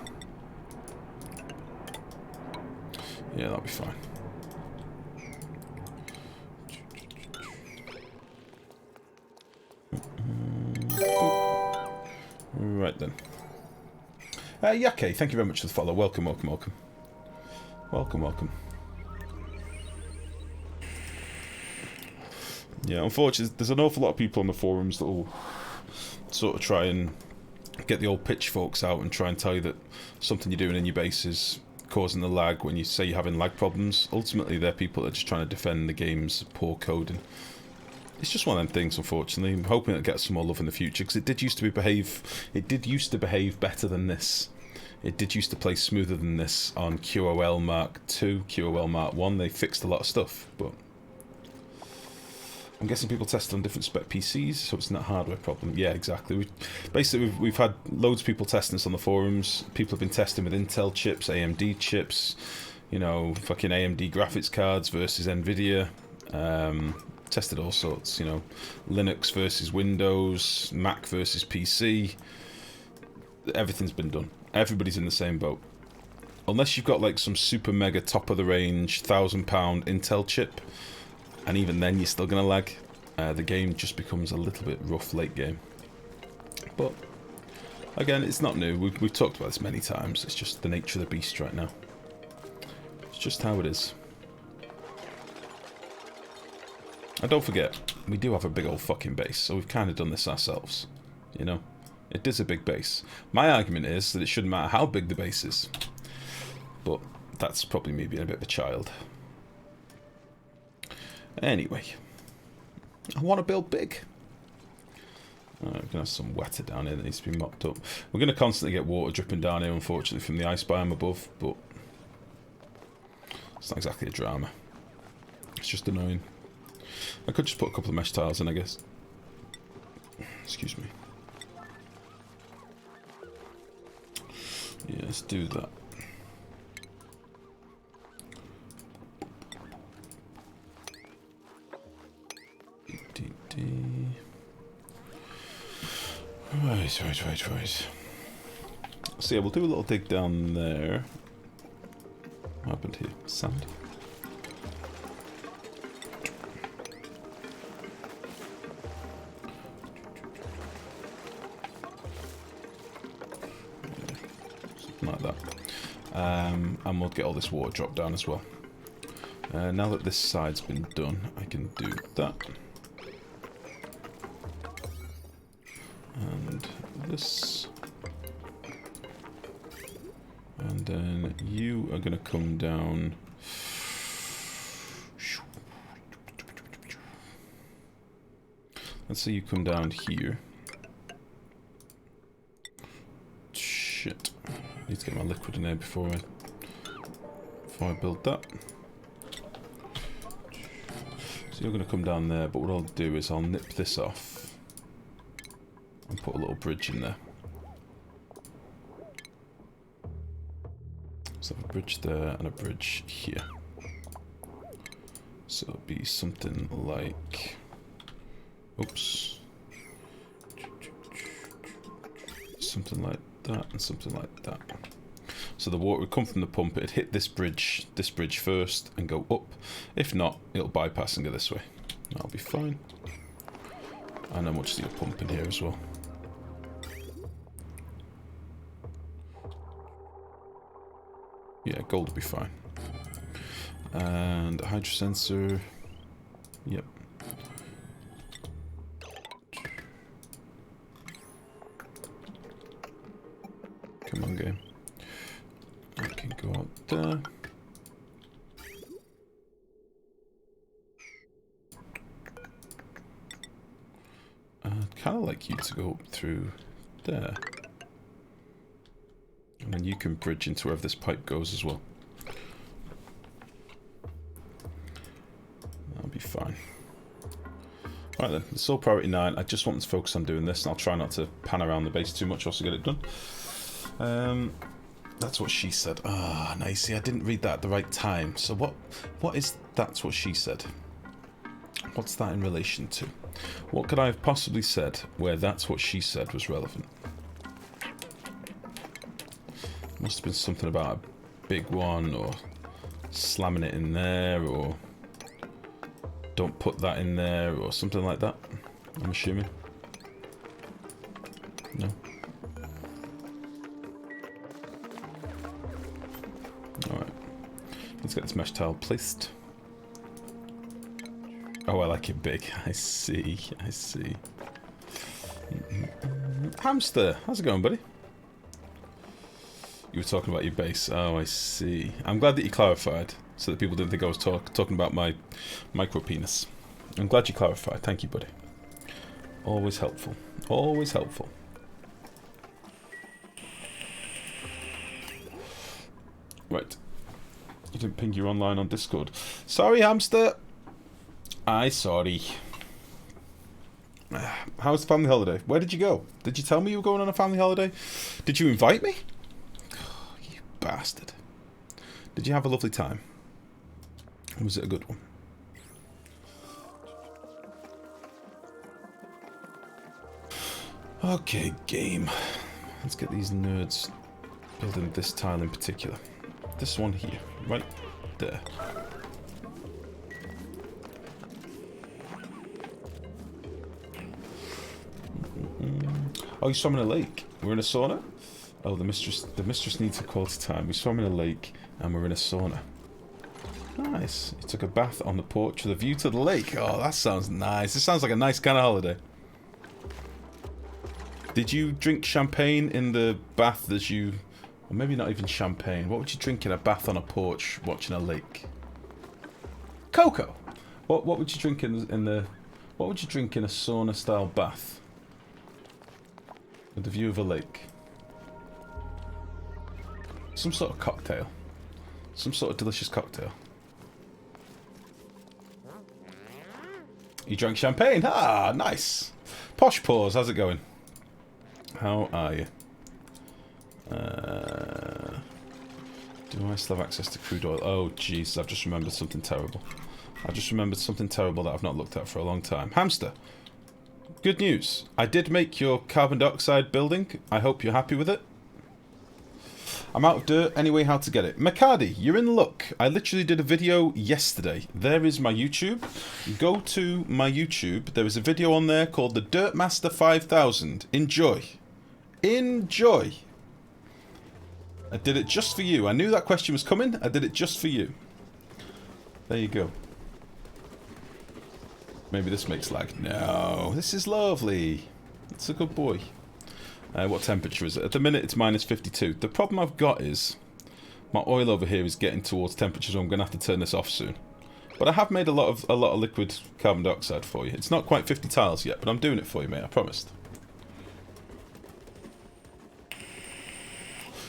Speaker 1: Yeah, that'll be fine. Right then. Yake, thank you very much for the follow. Welcome, welcome, welcome. Welcome, welcome. Yeah, unfortunately, there's an awful lot of people on the forums that will sort of try and get the old pitchforks out and try and tell you that something you're doing in your base is causing the lag when you say you're having lag problems. Ultimately, they're people that are just trying to defend the game's poor coding. It's just one of them things, unfortunately. I'm hoping it'll get some more love in the future, because it did used to behave better than this. It did used to play smoother than this on QOL Mark II, QOL Mark 1. They fixed a lot of stuff, but I'm guessing people test on different spec PCs, so it's not a hardware problem. Yeah, exactly. We've had loads of people testing this on the forums. People have been testing with Intel chips, AMD chips, you know, fucking AMD graphics cards versus Nvidia. Tested all sorts, you know, Linux versus Windows, Mac versus PC. Everything's been done. Everybody's in the same boat. Unless you've got like some super mega top of the range £1,000 Intel chip, and even then you're still gonna lag. The game just becomes a little bit rough late game. But again, it's not new. We've talked about this many times. It's just the nature of the beast right now. It's just how it is. And don't forget, we do have a big old fucking base, so we've kind of done this ourselves, you know? It is a big base. My argument is that it shouldn't matter how big the base is. But that's probably me being a bit of a child. Anyway. I want to build big. We're going to have some wetter down here that needs to be mopped up. We're going to constantly get water dripping down here, unfortunately, from the ice biome above, but it's not exactly a drama. It's just annoying. I could just put a couple of mesh tiles in, I guess. Excuse me. Yeah, let's do that. Right. So yeah, we'll do a little dig down there. What happened here? Sand. Like that, and we'll get all this water dropped down as well. Now that this side's been done, I can do that, and this, and then you are going to come down. Let's say you come down here. Shit. I need to get my liquid in there before I build that. So you're going to come down there, but what I'll do is I'll nip this off and put a little bridge in there. So I have a bridge there and a bridge here. So it'll be something like, oops, something like that and something like that. So the water would come from the pump, it'd hit this bridge first and go up. If not, it'll bypass and go this way. That'll be fine. And then we'll just do a pump in here as well. Yeah, gold will be fine. And a hydro sensor. Yep. Come on, game. I can go out there. I'd kind of like you to go up through there. And then you can bridge into wherever this pipe goes as well. That'll be fine. Right then, it's all priority 9. I just want to focus on doing this, and I'll try not to pan around the base too much, also get it done. That's what she said. Ah, nice. See, I didn't read that at the right time. So what is that's what she said? What's that in relation to? What could I have possibly said where that's what she said was relevant? Must have been something about a big one, or slamming it in there, or don't put that in there, or something like that, I'm assuming. No. Alright. Let's get this mesh tile placed. Oh, I like it big. I see. I see. Hamster, how's it going, buddy? You were talking about your base. Oh, I see. I'm glad that you clarified, so that people didn't think I was talking about my micro penis. I'm glad you clarified. Thank you, buddy. Always helpful. Always helpful. Right. You didn't ping you're online on Discord. Sorry, hamster. Sorry. How was the family holiday? Where did you go? Did you tell me you were going on a family holiday? Did you invite me? Oh, you bastard. Did you have a lovely time? Or was it a good one? Okay, game. Let's get these nerds building this tile in particular. This one here, right there. Oh, you swam in a lake. We're in a sauna? Oh, the mistress needs a quality time. We swam in a lake and we're in a sauna. Nice. You took a bath on the porch with a view to the lake. Oh, that sounds nice. This sounds like a nice kind of holiday. Did you drink champagne in the bath as you... Or maybe not even champagne. What would you drink in a bath on a porch watching a lake? Cocoa! What would you drink in the... What would you drink in a sauna-style bath? With the view of a lake. Some sort of cocktail. Some sort of delicious cocktail. You drank champagne? Ah, nice. Posh Paws, how's it going? How are you? Do I still have access to crude oil? Oh, jeez, I've just remembered something terrible. I've just remembered something terrible that I've not looked at for a long time. Hamster, good news. I did make your carbon dioxide building. I hope you're happy with it. I'm out of dirt. Anyway, how to get it. Macadi, you're in luck. I literally did a video yesterday. There is my YouTube. Go to my YouTube. There is a video on there called the Dirt Master 5000. Enjoy. Enjoy. I did it just for you. I knew that question was coming. I did it just for you. There you go. Maybe this makes lag. No, this is lovely. It's a good boy. What temperature is it? At the minute it's minus 52. The problem I've got is my oil over here is getting towards temperature, so I'm going to have to turn this off soon. But I have made a lot of liquid carbon dioxide for you. It's not quite 50 tiles yet, but I'm doing it for you, mate. I promised.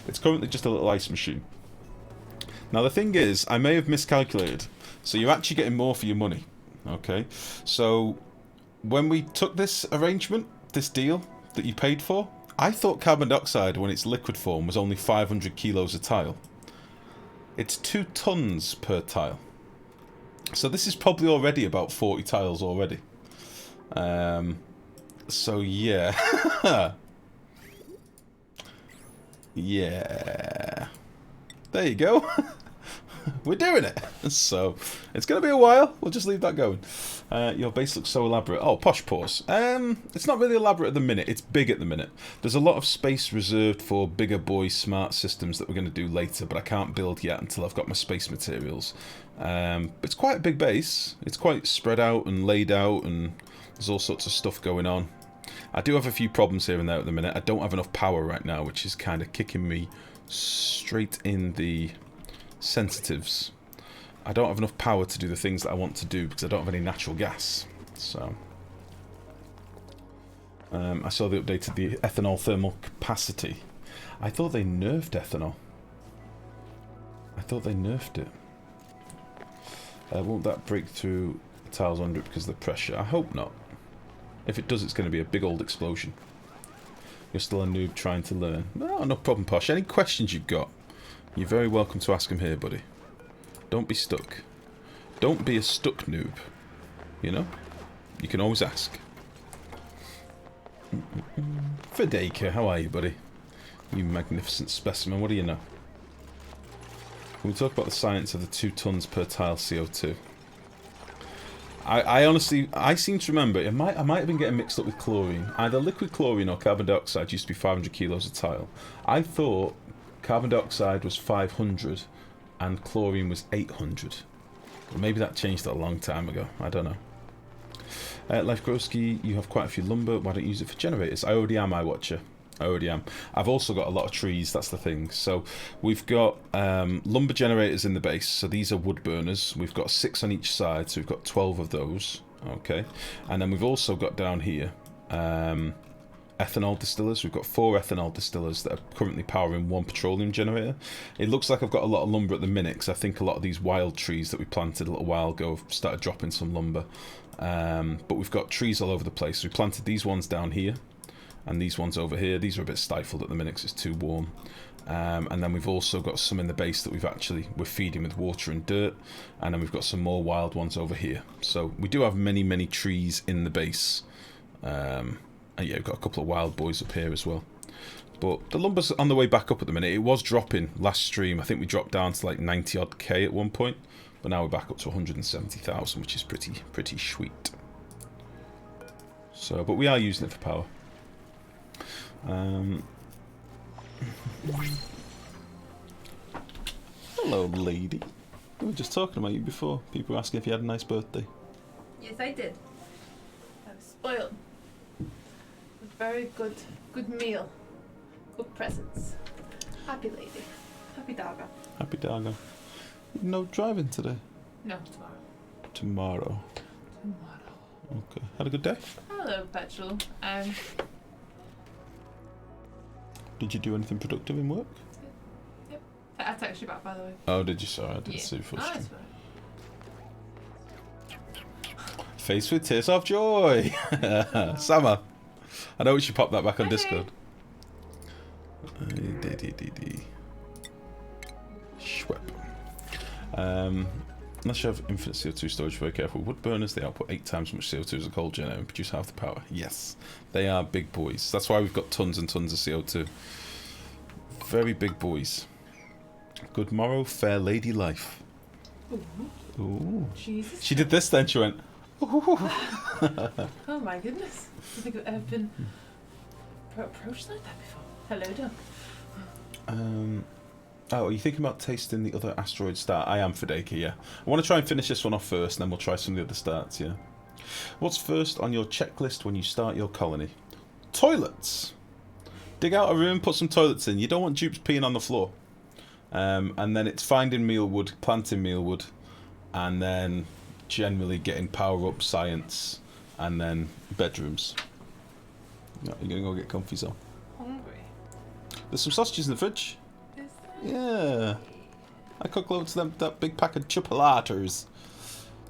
Speaker 1: It's currently just a little ice machine. Now the thing is, I may have miscalculated. So you're actually getting more for your money. Okay? So when we took this arrangement, this deal that you paid for, I thought carbon dioxide when its liquid form was only 500 kilos a tile. It's 2 tons per tile. So this is probably already about 40 tiles already. So yeah. Yeah. There you go. We're doing it. So it's going to be a while. We'll just leave that going. Your base looks so elaborate. Oh, Posh Paws. It's not really elaborate at the minute. It's big at the minute. There's a lot of space reserved for bigger boy smart systems that we're going to do later, but I can't build yet until I've got my space materials. It's quite a big base. It's quite spread out and laid out, and there's all sorts of stuff going on. I do have a few problems here and there at the minute. I don't have enough power right now, which is kind of kicking me straight in the sensitives. I don't have enough power to do the things that I want to do because I don't have any natural gas. So I saw they updated the ethanol thermal capacity. I thought they nerfed ethanol. I thought they nerfed it. Won't that break through the tiles under it because of the pressure? I hope not. If it does, it's going to be a big old explosion. You're still a noob trying to learn. No problem, Posh. Any questions you've got, you're very welcome to ask them here, buddy. Don't be stuck. Don't be a stuck noob. You know? You can always ask. Fedeka, how are you, buddy? You magnificent specimen. What do you know? Can we talk about the science of the 2 tons per tile CO2? I honestly, I seem to remember, I might have been getting mixed up with chlorine. Either liquid chlorine or carbon dioxide used to be 500 kilos a tile. I thought carbon dioxide was 500 and chlorine was 800. Maybe that changed a long time ago. I don't know. Lifegrow, you have quite a few lumber. Why don't you use it for generators? I already am, iWatcher. I already am. I've also got a lot of trees, that's the thing. So we've got lumber generators in the base. So these are wood burners. We've got 6 on each side, so we've got 12 of those. Okay. And then we've also got down here ethanol distillers. We've got 4 ethanol distillers that are currently powering 1 petroleum generator. It looks like I've got a lot of lumber at the minute, because I think a lot of these wild trees that we planted a little while ago have started dropping some lumber. But we've got trees all over the place. We planted these ones down here, and these ones over here. These are a bit stifled at the minute because it's too warm. And then we've also got some in the base that we're feeding with water and dirt. And then we've got some more wild ones over here. So we do have many, many trees in the base. And yeah, we've got a couple of wild boys up here as well. But the lumber's on the way back up at the minute. It was dropping last stream. I think we dropped down to like 90 odd K at one point. But now we're back up to 170,000, which is pretty sweet. So, but we are using it for power. Hello, lady. We were just talking about you before. People were asking if you had a nice birthday.
Speaker 2: Yes, I did. I was spoiled. A very good meal. Good presents. Happy lady. Happy doggo.
Speaker 1: Happy doggo. No driving today?
Speaker 2: No, tomorrow.
Speaker 1: Okay. Had a good day?
Speaker 2: Hello, Petrol.
Speaker 1: Did you do anything productive in work?
Speaker 2: Yep. I texted you back, by the way.
Speaker 1: Oh, did you? Sorry, I didn't see before.
Speaker 2: Oh, that's fine.
Speaker 1: Face with tears of joy. Summer. I know we should pop that back on Discord. Schwep. Unless you have infinite CO2 storage, very careful. Wood burners, they output 8 times as much CO2 as a coal generator and produce half the power. Yes, they are big boys. That's why we've got tons and tons of CO2. Very big boys. Good morrow, fair lady life.
Speaker 2: Ooh.
Speaker 1: Ooh.
Speaker 2: Jesus.
Speaker 1: She did this then, she went, ooh.
Speaker 2: Oh my goodness. I think I've ever been approached like that before. Hello, Doc.
Speaker 1: Oh, are you thinking about tasting the other asteroid start? I am, Fedeka, yeah. I want to try and finish this one off first, and then we'll try some of the other starts, yeah. What's first on your checklist when you start your colony? Toilets! Dig out a room, put some toilets in. You don't want dupes peeing on the floor. And then it's finding mealwood, planting mealwood, and then generally getting power-up science, and then bedrooms. Yeah, you're going to go get comfy, so.
Speaker 2: Hungry.
Speaker 1: There's some sausages in the fridge. Yeah, I cooked loads of them. That big pack of chipolatas.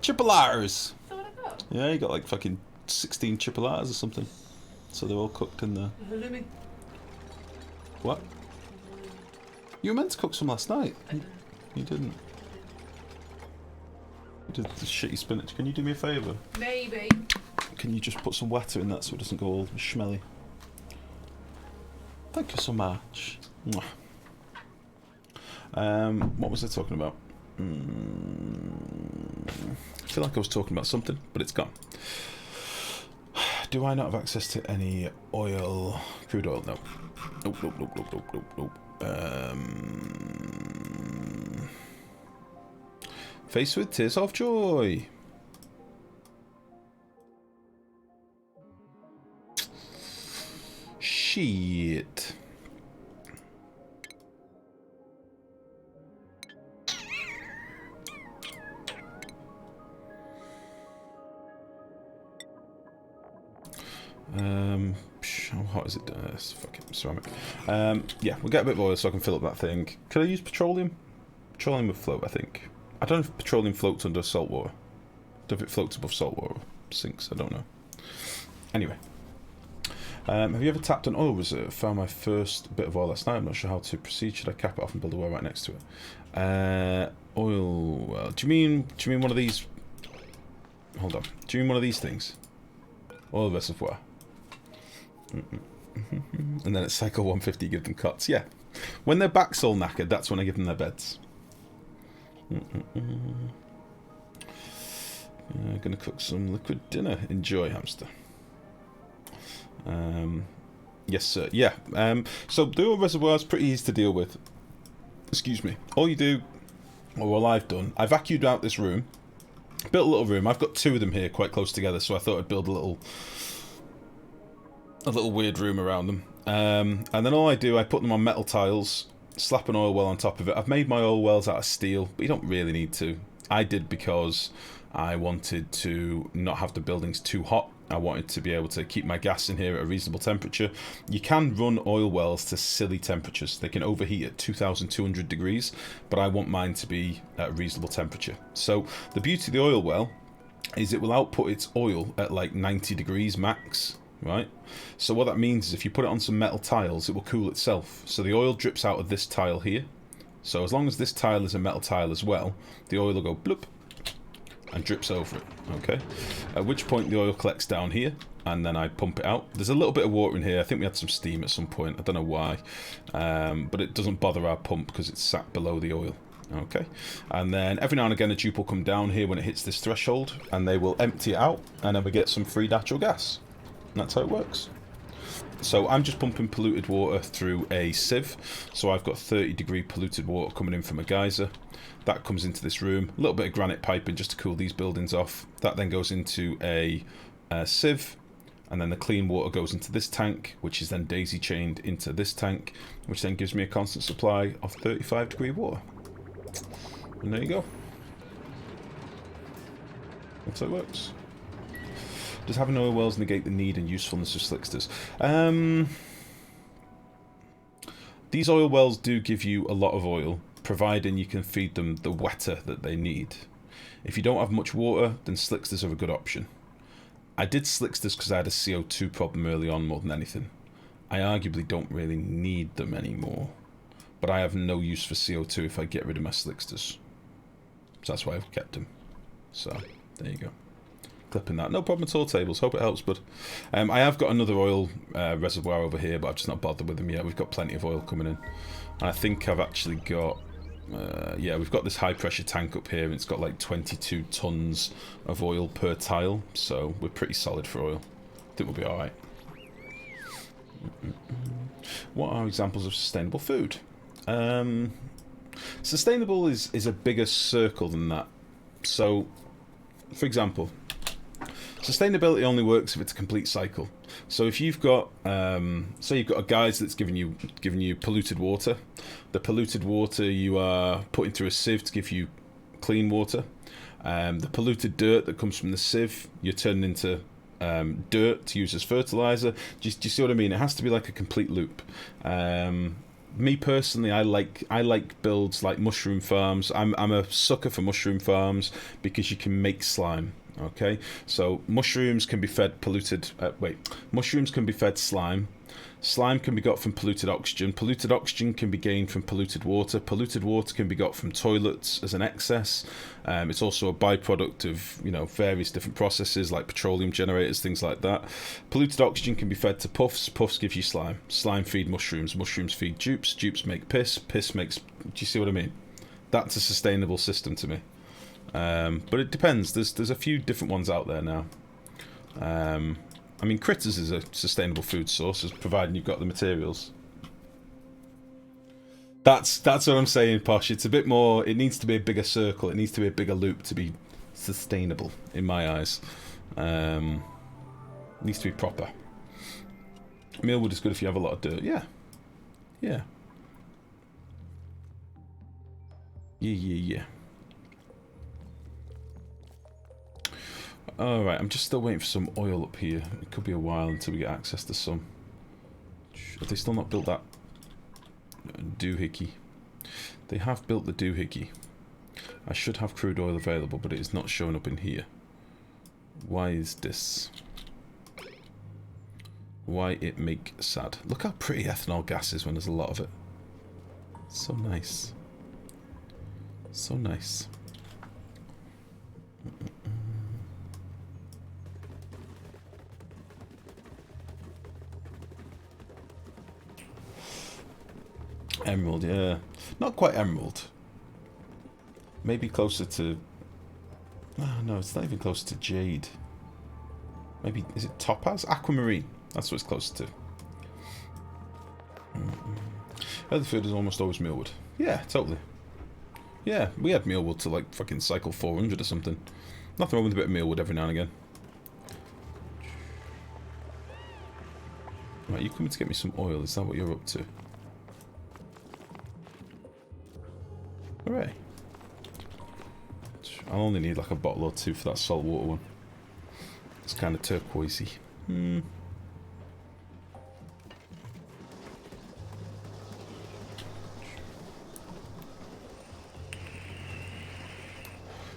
Speaker 1: Chipolatas.
Speaker 2: So what I got?
Speaker 1: Yeah, you got like fucking 16 chipolatas or something. So they're all cooked in there.
Speaker 2: Halloumi.
Speaker 1: What? You were meant to cook some last night.
Speaker 2: I didn't.
Speaker 1: You didn't. You did the shitty spinach. Can you do me a favour?
Speaker 2: Maybe.
Speaker 1: Can you just put some water in that so it doesn't go all smelly? Thank you so much. Mwah. What was I talking about? I feel like I was talking about something, but it's gone. Do I not have access to any oil? Crude oil? No. Nope. Face with tears of joy. Shit. How hot is it? It's fucking ceramic. Yeah, we'll get a bit of oil so I can fill up that thing. Can I use petroleum? Petroleum would float, I think. I don't know if petroleum floats under salt water. If it floats above salt water or sinks, I don't know. Anyway. Have you ever tapped an oil reserve? Found my first bit of oil last night. I'm not sure how to proceed. Should I cap it off and build a well right next to it? Oil well. Do you mean one of these? Hold on. Do you mean one of these things? Oil reservoir. And then at cycle 150 give them cuts. Yeah. When their back's all knackered, that's when I give them their beds. Gonna cook some liquid dinner. Enjoy, hamster. Yes, sir. Yeah. So the oil reservoir is pretty easy to deal with. Excuse me. All you do, or all I've done, I vacuumed out this room. Built a little room. I've got two of them here quite close together, so I thought I'd build a little weird room around them. And then all I do, I put them on metal tiles, slap an oil well on top of it. I've made my oil wells out of steel, but you don't really need to. I did because I wanted to not have the buildings too hot. I wanted to be able to keep my gas in here at a reasonable temperature. You can run oil wells to silly temperatures. They can overheat at 2,200 degrees, but I want mine to be at a reasonable temperature. So the beauty of the oil well is it will output its oil at like 90 degrees max, right? So what that means is if you put it on some metal tiles, it will cool itself. So the oil drips out of this tile here. So as long as this tile is a metal tile as well, the oil will go bloop and drips over it, okay? At which point the oil collects down here, and then I pump it out. There's a little bit of water in here. I think we had some steam at some point. I don't know why. But it doesn't bother our pump because it's sat below the oil, okay? And then every now and again a dupe will come down here when it hits this threshold, and they will empty it out, and then we get some free natural gas. And that's how it works. So I'm just pumping polluted water through a sieve. So I've got 30-degree polluted water coming in from a geyser. That comes into this room. A little bit of granite piping just to cool these buildings off. That then goes into a sieve. And then the clean water goes into this tank, which is then daisy-chained into this tank, which then gives me a constant supply of 35-degree water. And there you go. That's how it works. Does having oil wells negate the need and usefulness of slicksters? These oil wells do give you a lot of oil, providing you can feed them the wetter that they need. If you don't have much water, then slicksters are a good option. I did slicksters because I had a CO2 problem early on more than anything. I arguably don't really need them anymore, but I have no use for CO2 if I get rid of my slicksters. So that's why I've kept them. So, there you go. Clipping that. No problem at all, tables. Hope it helps, bud. I have got another oil reservoir over here, but I've just not bothered with them yet. We've got plenty of oil coming in. And I think I've actually got... yeah, we've got this high-pressure tank up here, and it's got like 22 tons of oil per tile, so we're pretty solid for oil. I think we'll be alright. What are examples of sustainable food? Sustainable is a bigger circle than that. So, for example... Sustainability only works if it's a complete cycle. So if you've got, say you've got a geyser that's giving you polluted water, the polluted water you are putting through a sieve to give you clean water. The polluted dirt that comes from the sieve, you're turning into dirt to use as fertilizer. Do you see what I mean? It has to be like a complete loop. Me personally, I like builds like mushroom farms. I'm a sucker for mushroom farms because you can make slime. Okay, so mushrooms can be fed mushrooms can be fed slime. Slime can be got from polluted oxygen. Polluted oxygen can be gained from polluted water. Polluted water can be got from toilets as an excess. It's also a byproduct of, you know, various different processes like petroleum generators, things like that. Polluted oxygen can be fed to puffs. Puffs give you slime. Slime feed mushrooms. Mushrooms feed dupes. Dupes make piss. Piss makes... Do you see what I mean? That's a sustainable system to me. But it depends. There's a few different ones out there now. I mean, critters is a sustainable food source, providing you've got the materials. That's what I'm saying, Posh. It's a bit more... It needs to be a bigger circle. It needs to be a bigger loop to be sustainable, in my eyes. It needs to be proper. Mealwood is good if you have a lot of dirt. Yeah. Yeah. Yeah. Alright, I'm just still waiting for some oil up here. It could be a while until we get access to some. Have they still not built that doohickey? They have built the doohickey. I should have crude oil available, but it is not showing up in here. Why is this? Why it make sad? Look how pretty ethanol gas is when there's a lot of it. So nice. So nice. Emerald, yeah. Not quite emerald. Maybe closer to... Oh, no, it's not even closer to jade. Maybe, is it topaz? Aquamarine. That's what it's closer to. Other food is almost always mealwood. Yeah, totally. Yeah, we had mealwood to like fucking cycle 400 or something. Nothing wrong with a bit of mealwood every now and again. Right, you coming to get me some oil? Is that what you're up to? Hooray. I'll only need like a bottle or two for that salt water one. It's kind of turquoisey.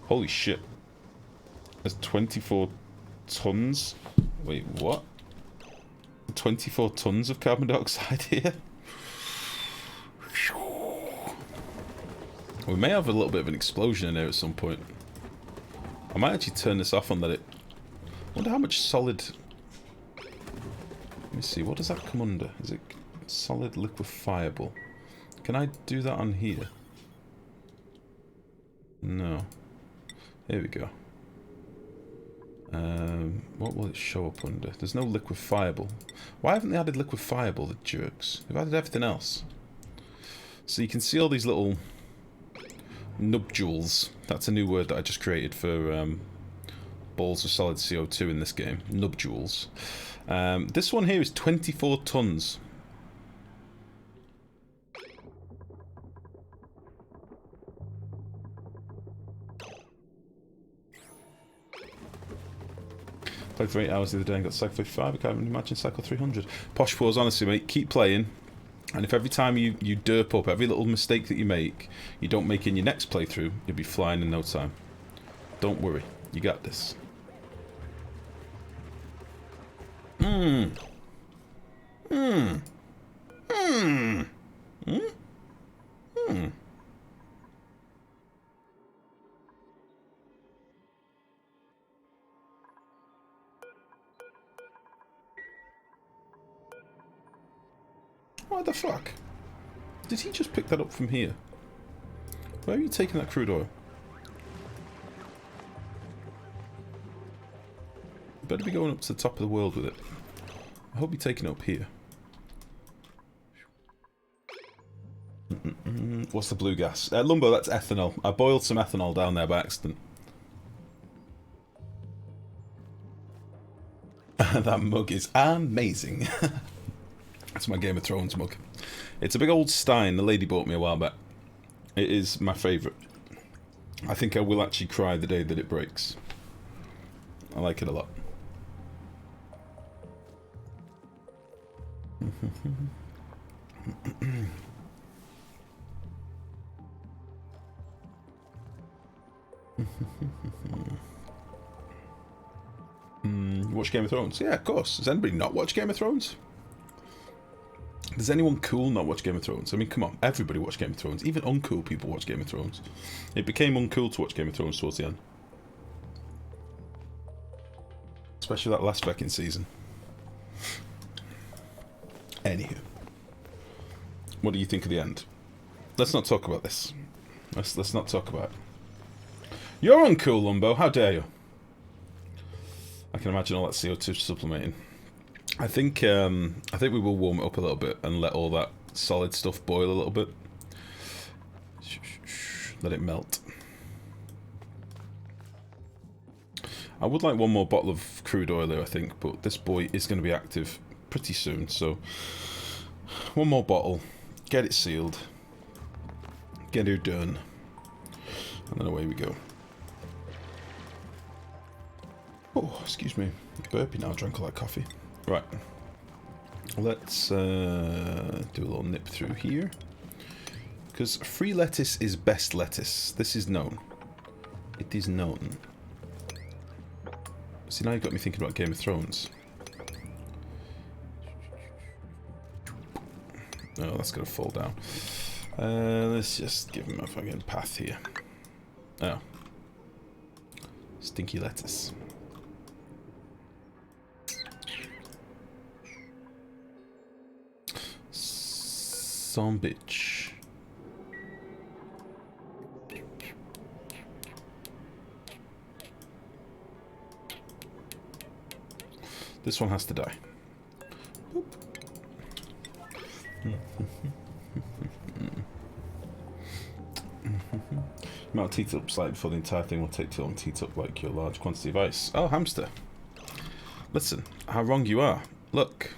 Speaker 1: Holy shit. There's 24 tons. Wait, what? 24 tons of carbon dioxide here? We may have a little bit of an explosion in here at some point. I might actually turn this off and let it... I wonder how much solid... Let me see, what does that come under? Is it solid liquefiable? Can I do that on here? No. Here we go. What will it show up under? There's no liquefiable. Why haven't they added liquefiable, the jerks? They've added everything else. So you can see all these little nubjules. That's a new word that I just created for balls of solid CO2 in this game. Nubjules. This one here is 24 tons. Played for 8 hours the other day and got Cycle 55. I can't even imagine Cycle 300. Posh Paws, honestly, mate, keep playing. And if every time you derp up, every little mistake that you make, you don't make in your next playthrough, you'll be flying in no time. Don't worry. You got this. What the fuck? Did he just pick that up from here? Where are you taking that crude oil? Better be going up to the top of the world with it. I hope you're taking it up here. What's the blue gas? Lumbo, that's ethanol. I boiled some ethanol down there by accident. That mug is amazing. That's my Game of Thrones mug. It's a big old stein the lady bought me a while back. It is my favourite. I think I will actually cry the day that it breaks. I like it a lot. Watch Game of Thrones? Yeah, of course. Does anybody not watch Game of Thrones? Does anyone cool not watch Game of Thrones? I mean, come on, everybody watch Game of Thrones. Even uncool people watch Game of Thrones. It became uncool to watch Game of Thrones towards the end. Especially that last fucking season. Anywho. What do you think of the end? Let's not talk about this. Let's not talk about it. You're uncool, Lumbo. How dare you? I can imagine all that CO2 supplementing. I think we will warm it up a little bit and let all that solid stuff boil a little bit. Let it melt. I would like one more bottle of crude oil here, I think, but this boy is going to be active pretty soon, so one more bottle, get it sealed, get her done, and then away we go. Oh, excuse me, burpy now, drank all that coffee. Right, let's do a little nip through here, because free lettuce is best lettuce. This is known. It is known. See, now you've got me thinking about Game of Thrones. Oh, that's gonna fall down. Let's just give him a fucking path here. Oh. Stinky lettuce. Some bitch. This one has to die. Boop. You Melt teat up slightly before the entire thing will take too long to heat up like your large quantity of ice. Oh, hamster. Listen, how wrong you are. Look,